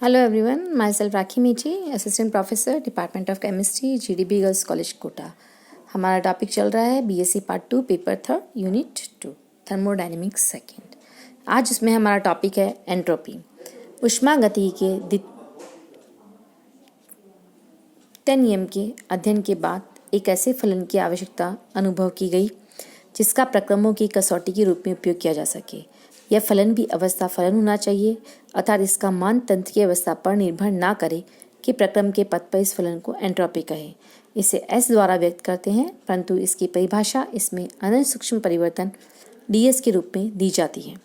Hello everyone, myself Rakhi Meethi, assistant professor department of chemistry GDB girls college Kota. हमारा topic चल रहा है BSc part 2 paper 3 unit 2 thermodynamics second. आज उसमें हमारा टॉपिक है एंट्रोपी। ऊष्मागतिकी के द्वितीय नियम के अध्ययन के बाद एक ऐसे फलन की आवश्यकता अनुभव की गई जिसका प्रक्रमों की कसौटी के रूप में उपयोग किया जा सके। यह फलन भी अवस्था फलन होना चाहिए, अर्थात इसका मान तंत्र की अवस्था पर निर्भर ना करे कि प्रक्रम के पद पर इस फलन को एंट्रोपी कहे। इसे एस द्वारा व्यक्त करते हैं, परंतु इसकी परिभाषा इसमें अनंत सूक्ष्म परिवर्तन ds के रूप में दी जाती है।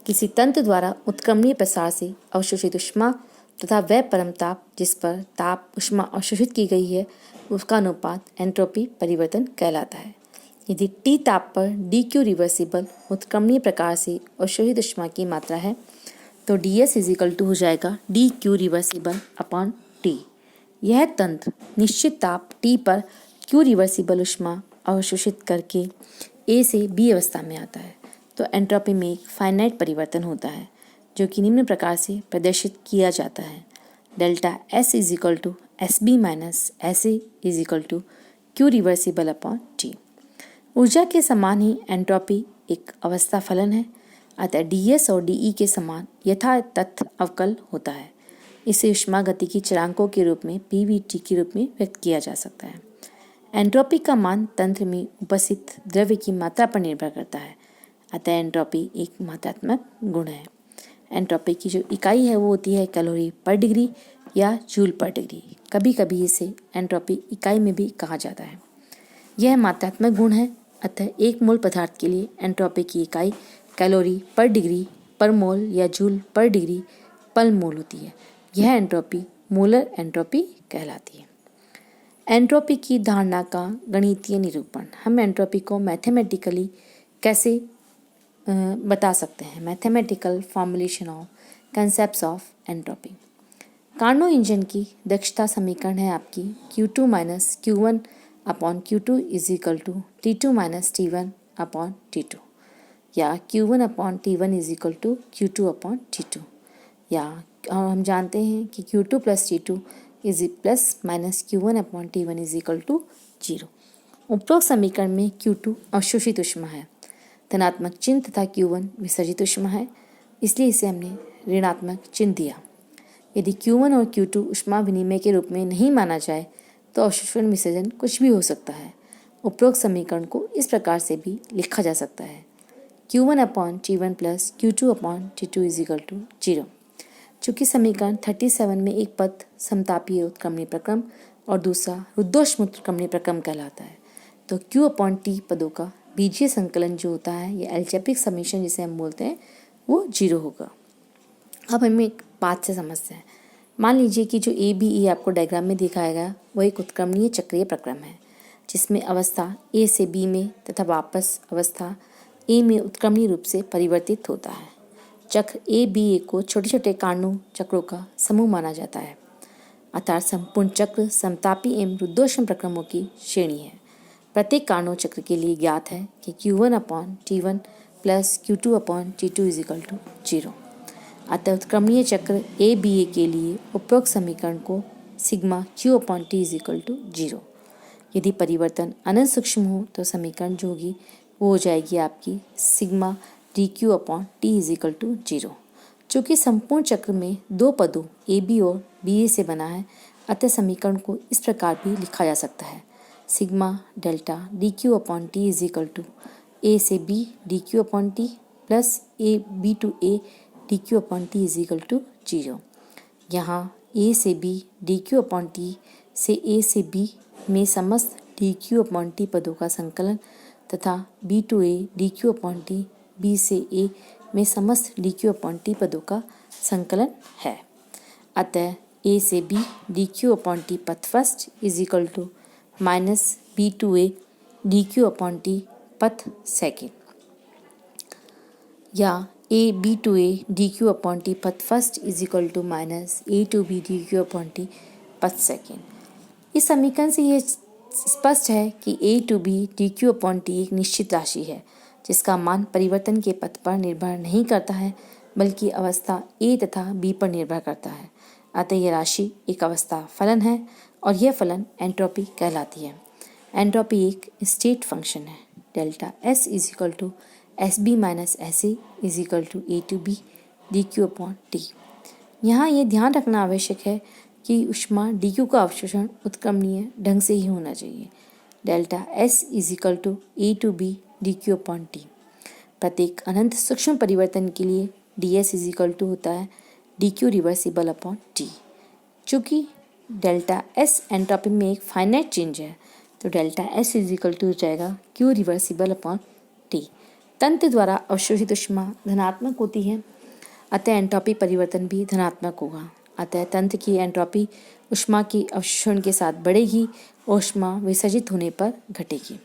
किसी तंत्र द्वारा उत्क्रमणीय प्रसार से अवशोषित ऊष्मा तथा वह परम ताप जिस पर ताप ऊष्मा अवशोषित की गई है उसका अनुपात एंट्रोपी परिवर्तन कहलाता है। यदि T ताप पर dq रिवर्सिबल उत्क्रमणीय प्रकार से अवशोषित ऊष्मा की मात्रा है तो ds इजिकल टू हो जाएगा dq रिवर्सिबल अपॉन T। यह तंत्र निश्चित ताप T पर q रिवर्सिबल ऊष्मा अवशोषित करके A से B अवस्था में आता है तो एंट्रोपी में एक फाइनाइट परिवर्तन होता है जो कि निम्न प्रकार से प्रदर्शित किया जाता है। Delta S is equal to SB minus SA is equal to q reversible upon T। ऊर्जा के समान ही एंट्रोपी एक अवस्था फलन है, अतः ds और dE के समान यथा तथ अवकल होता है। इसे ऊष्मागतिकी चरांकों के रूप में pVT के रूप में व्यक्त किया जा सकता है। एंट्रोपी का मान तंत्र में उपस्थित द्रव्य की मात्रा पर निर्भर करता है, अतः एंट्रोपी एक मात्रात्मक गुण है। एंट्रोपी की जो इकाई है वो होती है कैलोरी पर डिग्री या जूल पर डिग्री। कभी कभी इसे एंट्रोपी इकाई में भी कहा जाता है। यह मात्रात्मक गुण है, अतः एक मोल पदार्थ के लिए एंट्रोपी की इकाई कैलोरी पर डिग्री पर मोल या जूल पर डिग्री पर मोल होती है। यह एंट्रोपी मोलर एंट्रोपी कहलाती है। एंट्रोपी की धारणा का गणितीय निरूपण। हम एंट्रोपी को मैथमेटिकली कैसे बता सकते हैं। Mathematical formulation of concepts of entropy. Carnot engine की दक्षता समीकरण है आपकी Q2 minus Q1 upon Q2 is equal to T2 minus T1 upon T2 या Q1 upon T1 is equal to Q2 upon T2 या हम जानते हैं कि Q2 plus T2 is plus minus Q1 upon T1 is equal to 0। उपरोक्त समीकरण में Q2 अवशोषित ऊष्मा है, धनात्मक चिन्ह तथा Q1 विसर्जित ऊष्मा है, इसलिए इसे हमने ऋणात्मक चिन्ह दिया। यदि Q1 और Q2 ऊष्मा विनिमय के रूप में नहीं माना जाए तो अवशोषण विसर्जन कुछ भी हो सकता है। उपरोक्त समीकरण को इस प्रकार से भी लिखा जा सकता है Q1 upon T1 plus Q2 upon T2 is equal to 0। चूँकि समीकरण 37 में एक पद समतापीय उत्क्रमणीय प्रक्रम और दूसरा रुद्धोष्म उत्क्रमणीय प्रक्रम कहलाता है तो Q अपॉन T पदों का बीजीय संकलन जो होता है या एल्जेब्रिक समीशन जिसे हम बोलते हैं वो 0 होगा। अब हमें एक बात से समझते हैं। मान लीजिए कि जो ABE आपको डायग्राम में दिखाया गया वो एक उत्क्रमणीय चक्रीय प्रक्रम है जिसमें अवस्था A से B में तथा वापस अवस्था A में उत्क्रमणीय रूप से परिवर्तित होता है। चक्र ABA को छोटे छोटे कार्नो चक्रों का समूह माना जाता है, अर्थात संपूर्ण चक्र समतापी एवं रुद्धोष्म प्रक्रमों की श्रेणी है। प्रत्येक कार्नो चक्र के लिए ज्ञात है कि Q1 upon T1 plus Q2 upon T2 is equal to 0। अतः उत्क्रमणीय चक्र ABA के लिए उपरोक्त समीकरण को sigma Q upon T is equal to 0। यदि परिवर्तन अनंत सूक्ष्म हो तो समीकरण जो होगी वो हो जाएगी आपकी sigma DQ upon T is equal to 0। चूँकि संपूर्ण चक्र में दो पदों AB और BA से बना है, अतः समीकरण को इस प्रकार भी लिखा जा सकता है sigma delta DQ upon T is equal to A से B DQ upon T plus B to A DQ upon T is equal to 0। यहाँ A से B DQ अपॉन T से A से B में समस्त DQ अपॉन T पदों का संकलन तथा B to A DQ upon T B से A में समस्त DQ अपॉन T पदों का संकलन है। अतः A से B DQ अपॉन T पथ first is equal to minus B to A DQ upon T पथ सेकेंड या AB to A DQ upon T पथ first is equal to minus A to B DQ upon T पथ second. इस समीकरण से ये स्पष्ट है कि A to B DQ upon T एक निश्चित राशि है जिसका मान परिवर्तन के पथ पर निर्भर नहीं करता है, बल्कि अवस्था ए तथा बी पर निर्भर करता है। अतः यह राशि एक अवस्था फलन है और यह फलन एंट्रोपी कहलाती है। एंट्रोपी एक स्टेट फंक्शन है। Delta S is equal to S B minus S A is equal to A to B D Q upon T. यहाँ ये ध्यान रखना आवश्यक है कि ऊष्मा डी क्यू का अवशोषण उत्क्रमणीय ढंग से ही होना चाहिए। Delta S is equal to A to B D Q upon T. प्रत्येक अनंत सूक्ष्म परिवर्तन के लिए D S is equal to होता है D Q reversible upon T. चूँकि डेल्टा एस एंट्रोपी में एक फाइनाइट चेंज है तो delta S is equal to हो जाएगा क्यू रिवर्सिबल अपॉन टी। तंत्र द्वारा अवशोषित ऊष्मा धनात्मक होती है, अतः एंट्रोपी परिवर्तन भी धनात्मक होगा। अतः तंत्र की एंट्रोपी ऊष्मा की अवशोषण के साथ बढ़ेगी और ऊष्मा विसर्जित होने पर घटेगी।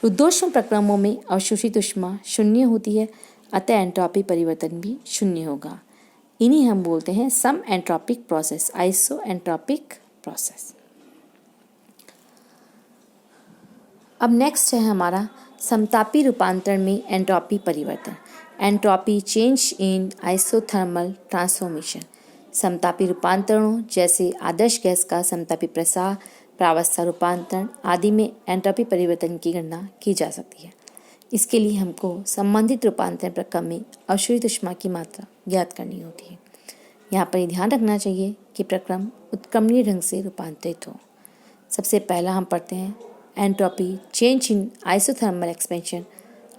रुद्धोष्म प्रक्रमों में अवशोषित ऊष्मा शून्य होती है, अतः एंट्रोपी परिवर्तन भी शून्य होगा। इन्हीं हम बोलते हैं सम entropic process, iso entropic process. अब नेक्स्ट है हमारा समतापी रूपांतरण में एंट्रोपी परिवर्तन, entropy change in isothermal transformation. समतापी रूपांतरणों जैसे आदर्श गैस का समतापी प्रसार, प्रावस्था रूपांतरण आदि में एंट्रोपी परिवर्तन की गणना की जा सकती है। इसके लिए हमको संबंधित रूपांतरण प्रक्रम में अवशोषित ऊष्मा की मात्रा ज्ञात करनी होती है। यहाँ पर ध्यान रखना चाहिए कि प्रक्रम उत्क्रमणीय ढंग से रूपांतरित हो। सबसे पहला हम पढ़ते हैं entropy change in isothermal expansion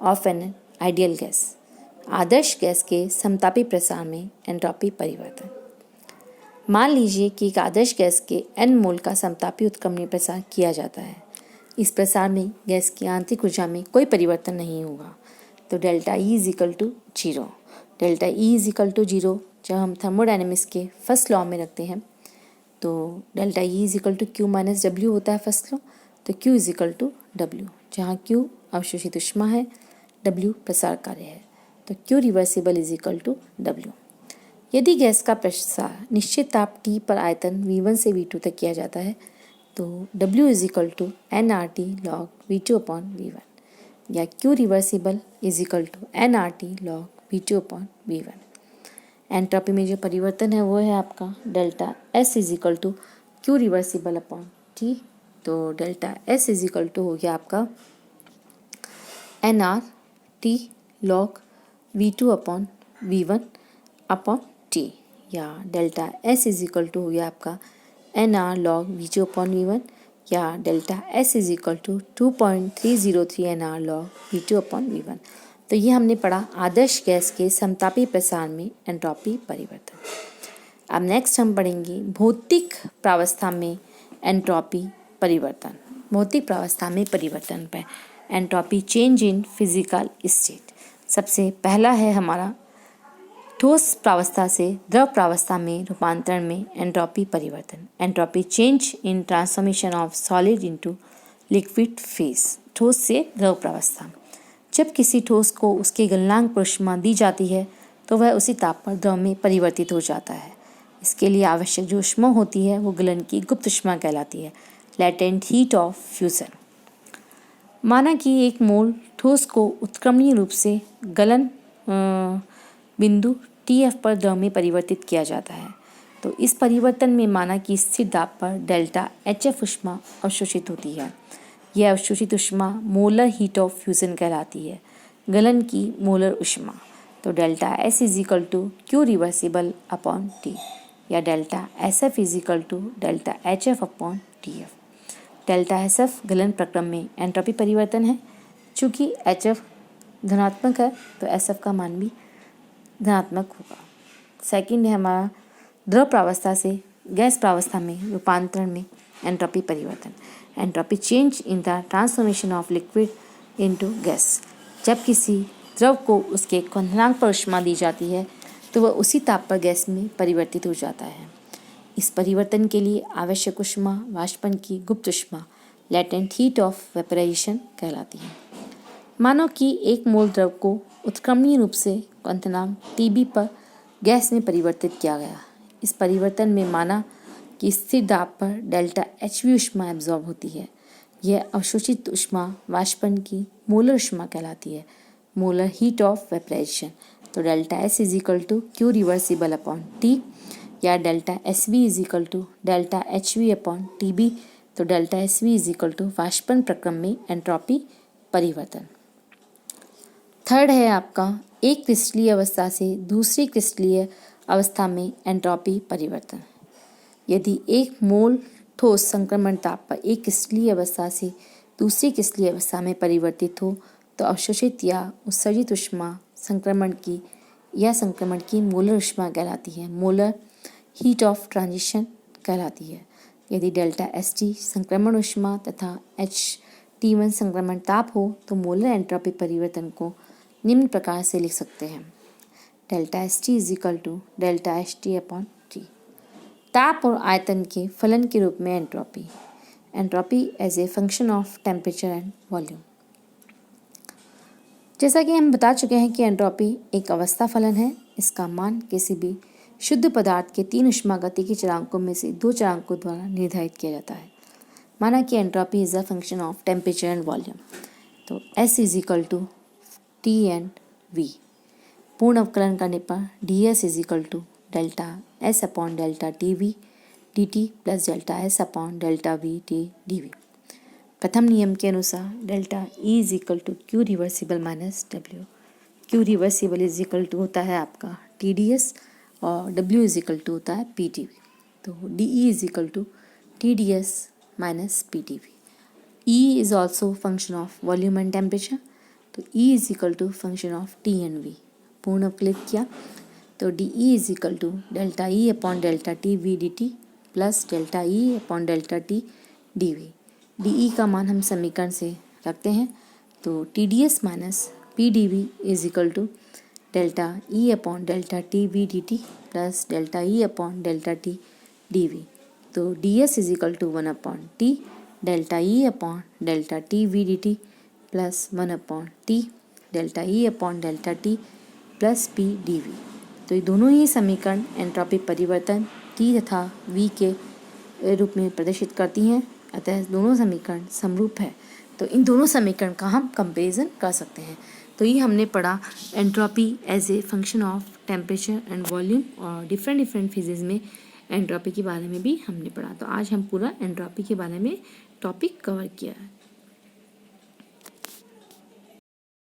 of an ideal gas. Adarsh gas के समतापी प्रसार में एंट्रोपी परिवर्तन। मान लीजिए कि एक आदर्श गैस के n मोल का समतापी उत्क्रमणीय प्रसार किया जाता है। इस प्रसार में गैस की आंतरिक ऊर्जा में कोई परिवर्तन नहीं होगा, तो delta E is equal to zero. Delta E is equal to zero जब हम थर्मोडायनेमिक्स के फर्स्ट लॉ में रखते हैं तो delta E is equal to Q minus W होता है फर्स्ट लॉ। तो Q is equal to W, जहाँ क्यू अवशोषित ऊष्मा है, डब्ल्यू प्रसार कार्य है, तो Q reversible is equal to W. यदि गैस का प्रसार निश्चित ताप T पर आयतन V1 से V2 तक किया जाता है तो W is equal to nRT log V2 upon V1 या Q reversible is equal to nRT log V2 upon V1। Entropy में जो परिवर्तन है वो है आपका delta S is equal to Q reversible upon T। तो delta S is equal to हो गया आपका nRT log V2 upon V1 upon T, या delta S is equal to हो गया आपका nR log V2 upon V1 या delta S is equal to 2.303 nR log V2 upon V1। तो ये हमने पढ़ा आदर्श गैस के समतापी प्रसार में एंट्रोपी परिवर्तन। अब नेक्स्ट हम पढ़ेंगे भौतिक प्रावस्था में एंट्रोपी परिवर्तन। भौतिक प्रावस्था में परिवर्तन पर entropy change in physical state. सबसे पहला है हमारा ठोस प्रावस्था से द्रव प्रावस्था में रूपांतरण में एंट्रोपी परिवर्तन। Entropy change in transformation of solid into liquid phase. ठोस से द्रव प्रावस्था। जब किसी ठोस को उसके गलनांक पर ऊष्मा दी जाती है तो वह उसी ताप पर द्रव में परिवर्तित हो जाता है। इसके लिए आवश्यक जो ऊष्मा होती है वो गलन की गुप्त ऊष्मा कहलाती है, लेटेंट हीट ऑफ फ्यूजन। माना कि एक मोल ठोस को उत्क्रमणीय रूप से गलन बिंदु TF पर द्रव में परिवर्तित किया जाता है तो इस परिवर्तन में माना कि स्थिर दाब पर डेल्टा HF ऊष्मा अवशोषित होती है। यह अवशोषित ऊष्मा मोलर हीट ऑफ फ्यूजन कहलाती है, गलन की मोलर ऊष्मा। तो delta S is equal to Q reversible upon T या delta SF is equal to delta HF upon TF। Delta SF गलन प्रक्रम में एंट्रोपी परिवर्तन है। चूँकि HF धनात्मक है तो SF का मान भी धनात्मक होगा। सेकंड है हमारा द्रव प्रावस्था से गैस प्रावस्था में रूपांतरण में एंट्रोपी परिवर्तन। Entropy change in the transformation of liquid into gas. जब किसी द्रव को उसके क्वथनांक पर ऊष्मा दी जाती है तो वह उसी ताप पर गैस में परिवर्तित हो जाता है। इस परिवर्तन के लिए आवश्यक ऊष्मा वाष्पन की गुप्त ऊष्मा, लेटेंट हीट ऑफ वेपराइजेशन कहलाती है। मानो कि एक मोल द्रव को उत्क्रमणीय रूप से क्वथनांक TB पर गैस में परिवर्तित किया गया। इस परिवर्तन में माना कि स्थिर दाब पर डेल्टा HV ऊष्मा एब्जॉर्ब होती है। यह अवशोषित ऊष्मा वाष्पन की मोलर ऊष्मा कहलाती है, मोलर हीट ऑफ वेपराइजेशन। तो delta S is equal to Q reversible upon T, या delta S V is equal to delta H V upon T B, तो delta S V is equal to वाष्पन प्रक्रम में entropy परिवर्तन। Third है आपका एक क्रिस्टलीय अवस्था से दूसरी क्रिस्टलीय अवस्था में एंट्रोपी परिवर्तन। यदि 1 मोल ठोस संक्रमण ताप पर एक क्रिस्टलीय अवस्था से दूसरी क्रिस्टलीय अवस्था में परिवर्तित हो तो अवशोषित या उत्सर्जित ऊष्मा संक्रमण की मोलर ऊष्मा कहलाती है, मोलर हीट ऑफ ट्रांजिशन कहलाती है। यदि डेल्टा एस टी संक्रमण ऊष्मा तथा एच T1 संक्रमण ताप हो तो मोलर एंट्रोपी परिवर्तन को निम्न प्रकार से लिख सकते हैं, delta S T is equal to delta H T upon T. ताप और आयतन के फलन के रूप में entropy as a function of temperature and volume. जैसा कि हम बता चुके हैं कि एंट्रोपी एक अवस्था फलन है। इसका मान किसी भी शुद्ध पदार्थ के 3 ऊष्मागतिकी चरांकों में से 2 चरांकों द्वारा निर्धारित किया जाता है। माना कि entropy is a function of temperature and volume, तो S is equal to T and V। पूर्ण अवकलन करने पर ds is equal to delta S upon delta TV dt plus delta S upon delta V dV। प्रथम नियम के अनुसार delta E is equal to Q reversible minus W। Q reversible is equal to होता है आपका TdS और W is equal to होता है PdV। तो DE is equal to TdS minus PdV। E is also function of volume and temperature, तो E is equal to function of T and V। पूर्ण अवकलित किया तो DE is equal to delta E upon delta TV dt plus delta E upon delta T dV। DE का मान हम समीकरण से रखते हैं, तो TdS minus PdV is equal to delta E upon delta TV dt plus delta E upon delta T dV। तो ds is equal to 1 upon T delta E upon delta TV dt plus 1 upon T delta E upon delta T plus P dV। तो ये दोनों ही समीकरण entropy परिवर्तन T तथा V के रूप में प्रदर्शित करती हैं, अतः दोनों समीकरण समरूप है। तो इन दोनों समीकरण का हम कंपैरिजन कर सकते हैं। तो ये हमने पढ़ा entropy as a function of temperature and volume, और डिफरेंट फेजेस में एंट्रोपी के बारे में भी हमने पढ़ा। तो आज हम पूरा एंट्रोपी के बारे में टॉपिक कवर किया है।